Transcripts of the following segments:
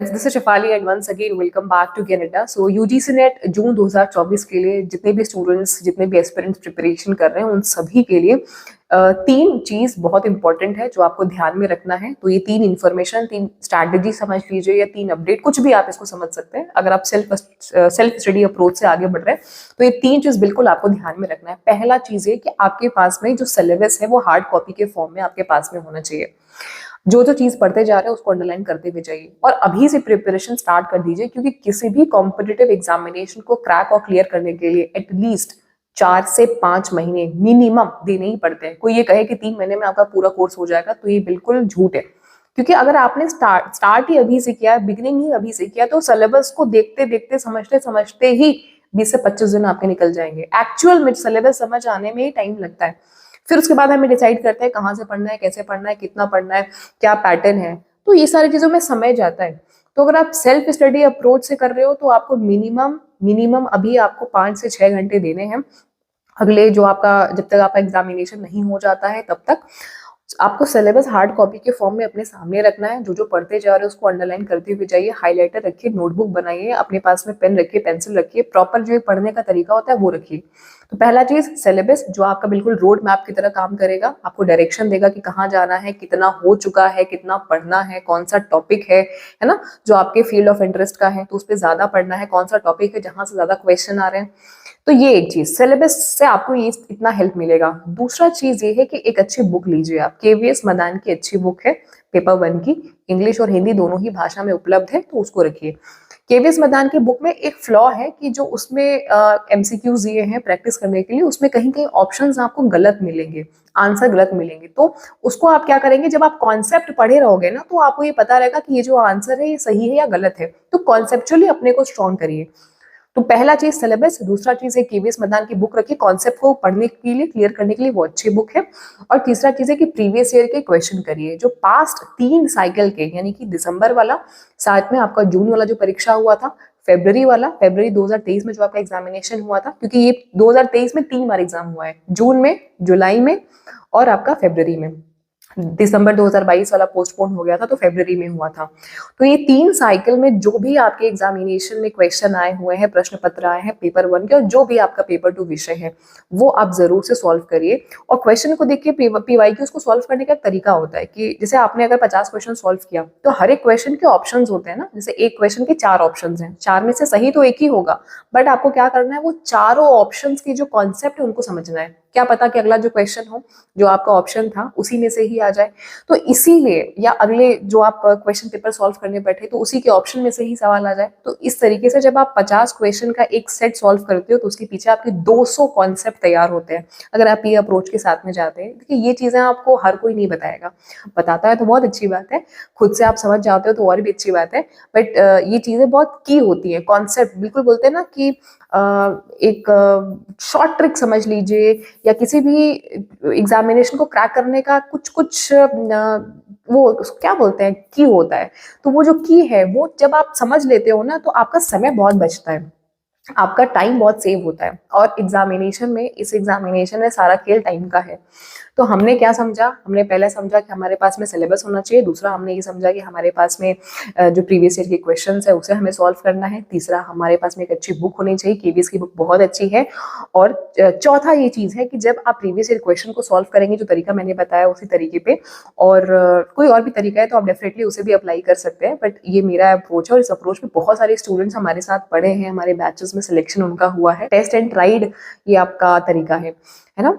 This is Shefali and once again welcome back to Canada. So UGC NET June 2024 के लिए जितने भी students जितने भी एस्पिरेंट्स प्रिपरेशन कर रहे हैं उन सभी के लिए तीन चीज बहुत इंपॉर्टेंट है जो आपको ध्यान में रखना है। तो ये तीन इन्फॉर्मेशन, तीन स्ट्रैटेजी समझ लीजिए या तीन अपडेट, कुछ भी आप इसको समझ सकते हैं। अगर आप सेल्फ स्टडी अप्रोच से आगे बढ़ रहे हैं तो ये तीन चीज बिल्कुल आपको ध्यान में रखना है। पहला चीज है कि आपके पास में जो सिलेबस है वो हार्ड कॉपी के फॉर्म में आपके पास में होना चाहिए। जो जो चीज पढ़ते जा रहे हैं उसको अंडरलाइन करते हुए जाइए और अभी से प्रिपरेशन स्टार्ट कर दीजिए, क्योंकि किसी भी कॉम्पिटिटिव एग्जामिनेशन को क्रैक और क्लियर करने के लिए एटलीस्ट 4 से 5 महीने मिनिमम देने ही पड़ते हैं। कोई ये कहे कि 3 महीने में आपका पूरा कोर्स हो जाएगा तो ये बिल्कुल झूठ है, क्योंकि अगर आपने स्टार्ट ही अभी से किया, बिगिनिंग ही अभी से किया, तो सिलेबस को देखते देखते समझते समझते ही 20 से 25 दिन आपके निकल जाएंगे। एक्चुअल में सिलेबस समझ आने में ही टाइम लगता है। फिर उसके बाद हमें डिसाइड करते हैं कहाँ से पढ़ना है, कैसे पढ़ना है, कितना पढ़ना है, क्या पैटर्न है, तो ये सारी चीजों में समय जाता है। तो अगर आप सेल्फ स्टडी अप्रोच से कर रहे हो तो आपको मिनिमम अभी आपको 5 से 6 घंटे देने हैं। अगले जो आपका, जब तक आपका एग्जामिनेशन नहीं हो जाता है तब तक आपको सिलेबस हार्ड कॉपी के फॉर्म में अपने सामने रखना है। जो जो पढ़ते जा रहे हैं उसको अंडरलाइन करते हुए जाइए, हाइलाइटर रखिए, नोटबुक बनाइए, अपने पास में पेन रखिए, पेंसिल रखिए, प्रॉपर जो पढ़ने का तरीका होता है वो रखिए। तो पहला चीज सिलेबस, जो आपका बिल्कुल रोड मैप की तरह काम करेगा, आपको डायरेक्शन देगा कि कहाँ जाना है, कितना हो चुका है, कितना पढ़ना है, कौन सा टॉपिक है ना, जो आपके फील्ड ऑफ इंटरेस्ट का है तो उस पर ज्यादा पढ़ना है, कौन सा टॉपिक है जहां से ज्यादा क्वेश्चन आ रहे हैं। तो ये एक चीज, सिलेबस से आपको ये इतना हेल्प मिलेगा। दूसरा चीज ये है कि एक अच्छी बुक लीजिए आप। केवीएस मदान की अच्छी बुक है, पेपर 1 की, इंग्लिश और हिंदी दोनों ही भाषा में उपलब्ध है, तो उसको रखिए। केवीएस मदान की बुक में एक फ्लॉ है कि जो उसमें एमसीक्यूज दिए हैं प्रैक्टिस करने के लिए, उसमें कहीं कहीं ऑप्शंस आपको गलत मिलेंगे, आंसर गलत मिलेंगे। तो उसको आप क्या करेंगे, जब आप कॉन्सेप्ट पढ़े रहोगे ना तो आपको ये पता रहेगा कि ये जो आंसर है ये सही है या गलत है। तो कॉन्सेप्चुअली अपने को स्ट्रॉन्ग करिए। तो पहला चीज सिलेबस, दूसरा चीज है केवीएस मदान की बुक रखिए, कॉन्सेप्ट को पढ़ने के लिए, क्लियर करने के लिए वो अच्छी बुक है। और तीसरा चीज है कि प्रीवियस ईयर के क्वेश्चन करिए, जो पास्ट 3 साइकिल के, यानी कि दिसंबर वाला, साथ में आपका जून वाला जो परीक्षा हुआ था, फेब्रवरी वाला, फेब्रवरी 2023 में जो आपका एग्जामिनेशन हुआ था, क्योंकि ये 2023 में 3 बार एग्जाम हुआ है, जून में, जुलाई में और आपका फेब्रवरी में। दिसंबर 2022 वाला पोस्टपोन हो गया था तो फरवरी में हुआ था। तो ये 3 साइकिल में जो भी आपके एग्जामिनेशन में क्वेश्चन आए हुए हैं, प्रश्न पत्र आए हैं पेपर 1 के, और जो भी आपका पेपर 2 विषय है वो आप जरूर से सॉल्व करिए। और क्वेश्चन को देखिए, पीवाईक्यूज को सॉल्व करने का तरीका होता है कि जैसे आपने अगर 50 क्वेश्चन सॉल्व किया तो हर एक क्वेश्चन के ऑप्शन होते हैं ना, जैसे एक क्वेश्चन के 4 ऑप्शन हैं, 4 में से सही तो एक ही होगा, बट आपको क्या करना है, वो चारों ऑप्शन के जो कॉन्सेप्ट है उनको समझना है। क्या पता कि अगला जो क्वेश्चन हो, जो आपका ऑप्शन था उसी में से ही आ जाए, तो इसीलिए, या अगले जो आप क्वेश्चन पेपर सॉल्व करने बैठे तो उसी के ऑप्शन में से ही सवाल आ जाए। तो इस तरीके से जब आप 50 क्वेश्चन का एक सेट सॉल्व करते हो तो उसके पीछे आपके 200 कॉन्सेप्ट तैयार होते हैं, अगर आप ये अप्रोच के साथ में जाते हैं। देखिए ये चीजें आपको हर कोई नहीं बताएगा, बताता है तो बहुत अच्छी बात है, खुद से आप समझ जाते हो तो और भी अच्छी बात है, बट ये चीजें बहुत की होती है। कॉन्सेप्ट बिल्कुल बोलते हैं ना कि एक शॉर्ट ट्रिक समझ लीजिए, या किसी भी एग्जामिनेशन को क्रैक करने का कुछ कुछ वो क्या बोलते हैं, की होता है। तो वो जो की है वो जब आप समझ लेते हो ना तो आपका समय बहुत बचता है, आपका टाइम बहुत सेव होता है। और एग्जामिनेशन में, इस एग्जामिनेशन में सारा खेल टाइम का है। तो हमने क्या समझा, हमने पहले समझा कि हमारे पास में सिलेबस होना चाहिए, दूसरा हमने ये समझा कि हमारे पास में जो प्रीवियस ईयर के क्वेश्चंस है उसे हमें सॉल्व करना है, तीसरा हमारे पास में एक अच्छी बुक होनी चाहिए, केवीएस की बुक बहुत अच्छी है, और चौथा ये चीज है कि जब आप प्रीवियस ईयर क्वेश्चन को सॉल्व करेंगे, जो तरीका मैंने बताया उसी तरीके पे, और कोई और भी तरीका है तो आप डेफिनेटली उसे भी अप्लाई कर सकते हैं, बट ये मेरा अप्रोच है। और इस अप्रोच में बहुत सारे स्टूडेंट्स हमारे साथ पढ़े हैं, हमारे बैचेस में सिलेक्शन उनका हुआ है, टेस्ट एंड ट्राइड ये आपका तरीका है ना।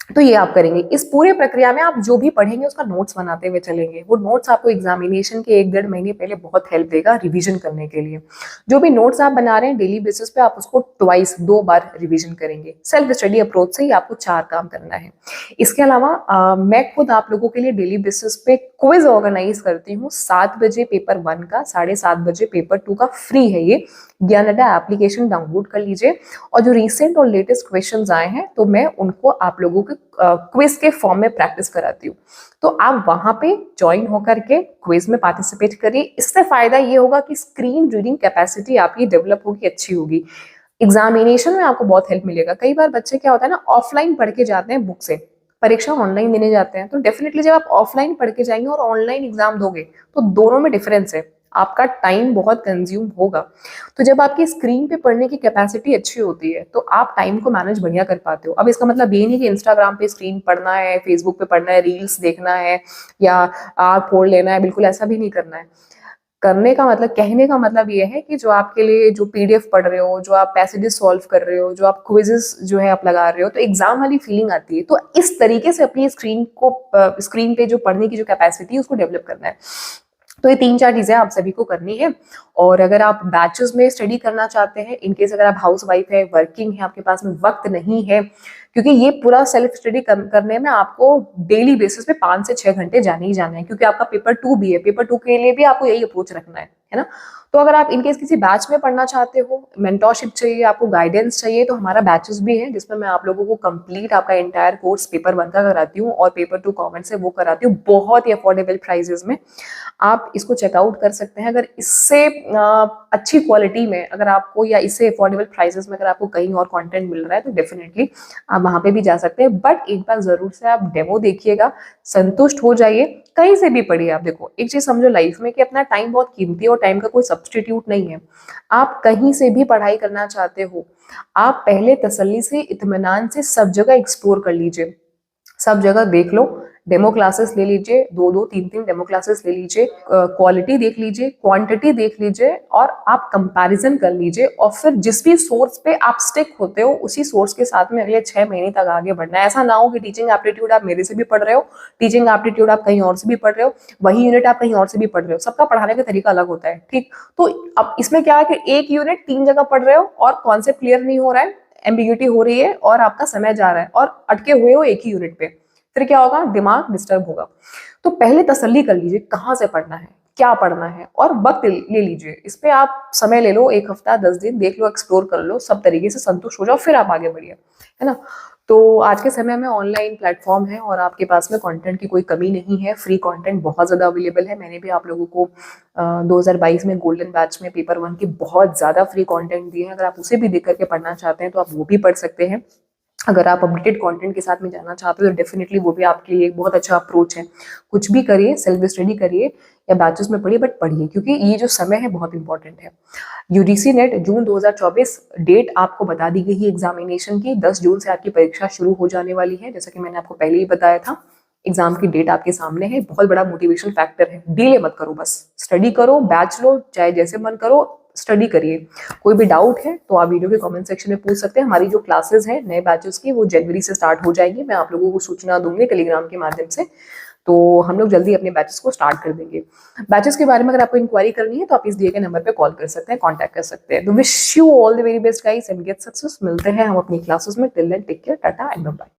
तो ये आप करेंगे। इस पूरे प्रक्रिया में आप जो भी पढ़ेंगे उसका नोट्स बनाते हुए चलेंगे। वो नोट्स आपको एग्जामिनेशन के 1-1.5 महीने पहले बहुत हेल्प देगा रिवीजन करने के लिए। जो भी नोट्स आप बना रहे हैं डेली बेसिस पे, आप उसको ट्वाइस, 2 बार रिवीजन करेंगे। सेल्फ स्टडी अप्रोच से ही आपको 4 काम करना है। इसके अलावा मैं खुद आप लोगों के लिए डेली बेसिस पे क्विज ऑर्गेनाइज करती हूँ। 7 बजे पेपर 1 का, 7:30 बजे पेपर 2 का फ्री है ये। ज्ञानदा एप्लीकेशन डाउनलोड कर लीजिए, और जो रिसेंट और लेटेस्ट क्वेश्चंस आए हैं तो मैं उनको आप लोगों के क्विज के फॉर्म में प्रैक्टिस कराती हूँ। तो आप वहां पे ज्वाइन होकर के क्विज में पार्टिसिपेट करिए। इससे फायदा ये होगा कि स्क्रीन रीडिंग कैपेसिटी आपकी डेवलप होगी, अच्छी होगी। एग्जामिनेशन में आपको बहुत हेल्प मिलेगा। कई बार बच्चे क्या होता है ना, ऑफलाइन पढ़ के जाते हैं बुक से, परीक्षा ऑनलाइन देने जाते हैं। तो डेफिनेटली जब आप ऑफलाइन पढ़ के जाएंगे और ऑनलाइन एग्जाम दोगे तो दोनों में डिफरेंस है। आपका टाइम बहुत कंज्यूम होगा। तो जब आपकी स्क्रीन पे पढ़ने की कैपेसिटी अच्छी होती है तो आप टाइम को मैनेज बढ़िया कर पाते हो। अब इसका मतलब ये नहीं कि इंस्टाग्राम पे स्क्रीन पढ़ना है, फेसबुक पे पढ़ना है, रील्स देखना है या आग फोड़ लेना है, बिल्कुल ऐसा भी नहीं करना है। करने का मतलब, कहने का मतलब ये है कि जो आपके लिए जो पीडीएफ पढ़ रहे हो, जो आप पैसेजेस सॉल्व कर रहे हो, जो आप क्विजेस जो है आप लगा रहे हो, तो एग्जाम वाली फीलिंग आती है। तो इस तरीके से अपनी स्क्रीन पे जो पढ़ने की जो कैपेसिटी है उसको डेवलप करना है। तो ये 3-4 चीजें आप सभी को करनी है। और अगर आप बैचेस में स्टडी करना चाहते हैं, इनकेस अगर आप हाउस वाइफ है, वर्किंग है, आपके पास में वक्त नहीं है, क्योंकि ये पूरा सेल्फ स्टडी करने में आपको डेली बेसिस पे 5 से 6 घंटे जाने ही जाने हैं, क्योंकि आपका पेपर 2 भी है। पेपर 2 के लिए भी आपको यही अप्रोच रखना है ना। तो अगर आप इनकेस किसी बैच में पढ़ना चाहते हो, मेंटोरशिप चाहिए, आपको गाइडेंस चाहिए, तो हमारा बैचेस भी है जिसमें मैं आप लोगों को कंप्लीट आपका एंटायर कोर्स पेपर 1 का कराती हूँ और पेपर 2 कॉमन से वो कराती हूँ बहुत ही अफोर्डेबल प्राइजेस में। आप इसको चेकआउट कर सकते हैं। अगर इससे अच्छी क्वालिटी में अगर आपको, या इससे अफोर्डेबल प्राइसेस में अगर आपको कहीं और कंटेंट मिल रहा है तो डेफिनेटली आप वहां पे भी जा सकते हैं। बट एक बार जरूर से आप डेमो देखिएगा, संतुष्ट हो जाइए, कहीं से भी पढ़िए। आप देखो, एक चीज समझो लाइफ में कि अपना टाइम बहुत कीमती है और टाइम का कोई सब्सटीट्यूट नहीं है। आप कहीं से भी पढ़ाई करना चाहते हो, आप पहले तसल्ली से, इत्मीनान से सब जगह एक्सप्लोर कर लीजिए, सब जगह देख लो, डेमो क्लासेस ले लीजिए, 2-2 3-3 डेमो क्लासेस ले लीजिए, क्वालिटी देख लीजिए, क्वांटिटी देख लीजिए, और आप कंपैरिजन कर लीजिए। और फिर जिस भी सोर्स पे आप स्टिक होते हो उसी सोर्स के साथ में अगले 6 महीने तक आगे बढ़ना है। ऐसा ना हो कि टीचिंग एप्टीट्यूड आप मेरे से भी पढ़ रहे हो, टीचिंग एप्टीट्यूड आप कहीं और से भी पढ़ रहे हो, वही यूनिट आप कहीं और से भी पढ़ रहे हो, सबका पढ़ाने का तरीका अलग होता है, ठीक। तो अब इसमें क्या है कि एक यूनिट 3 जगह पढ़ रहे हो और कॉन्सेप्ट क्लियर नहीं हो रहा है, एम्बिग्यूटी हो रही है और आपका समय जा रहा है और अटके हुए हो एक ही यूनिट पे, फिर क्या होगा, दिमाग डिस्टर्ब होगा। तो पहले तसल्ली कर लीजिए कहाँ से पढ़ना है, क्या पढ़ना है, और वक्त ले लीजिए। इस पे आप समय ले लो, 1 हफ्ता 10 दिन देख लो, एक्सप्लोर कर लो, सब तरीके से संतुष्ट हो जाओ, फिर आप आगे बढ़िए, है ना। तो आज के समय में ऑनलाइन प्लेटफॉर्म है और आपके पास में कंटेंट की कोई कमी नहीं है, फ्री कंटेंट बहुत ज़्यादा अवेलेबल है। मैंने भी आप लोगों को 2022 में गोल्डन बैच में पेपर 1 की बहुत ज़्यादा फ्री कंटेंट दिए हैं। अगर आप उसे भी देख करके पढ़ना चाहते हैं तो आप वो भी पढ़ सकते हैं। अगर आप अपडेटेड कंटेंट के साथ में जाना चाहते हो तो डेफिनेटली वो भी आपके लिए एक बहुत अच्छा अप्रोच है। कुछ भी करिए, सेल्फ स्टडी करिए या बैचेस में पढ़िए, बट पढ़िए, क्योंकि ये जो समय है बहुत इंपॉर्टेंट है। यूजीसी नेट जून 2024 डेट आपको बता दी गई है एग्जामिनेशन की। 10 जून से आपकी परीक्षा शुरू हो जाने वाली है, जैसा कि मैंने आपको पहले ही बताया था। एग्जाम की डेट आपके सामने है, बहुत बड़ा मोटिवेशन फैक्टर है। डिले मत करो, बस स्टडी करो, बैच लो, चाहे जैसे मन करो, स्टडी करिए। कोई भी डाउट है तो आप वीडियो के कमेंट सेक्शन में पूछ सकते हैं। हमारी जो क्लासेस हैं नए बैचेस की वो जनवरी से स्टार्ट हो जाएंगी, मैं आप लोगों को सूचना दूंगी टेलीग्राम के माध्यम से। तो हम लोग जल्दी अपने बैचेस को स्टार्ट कर देंगे। बैचेस के बारे में अगर आपको इंक्वायरी करनी है तो आप इस दिए गए नंबर पे कॉल कर सकते हैं, कांटेक्ट कर सकते हैं। तो wish you all the very best guys and get success. मिलते हैं हम अपनी क्लासेस में। Till then take care, tata and bye.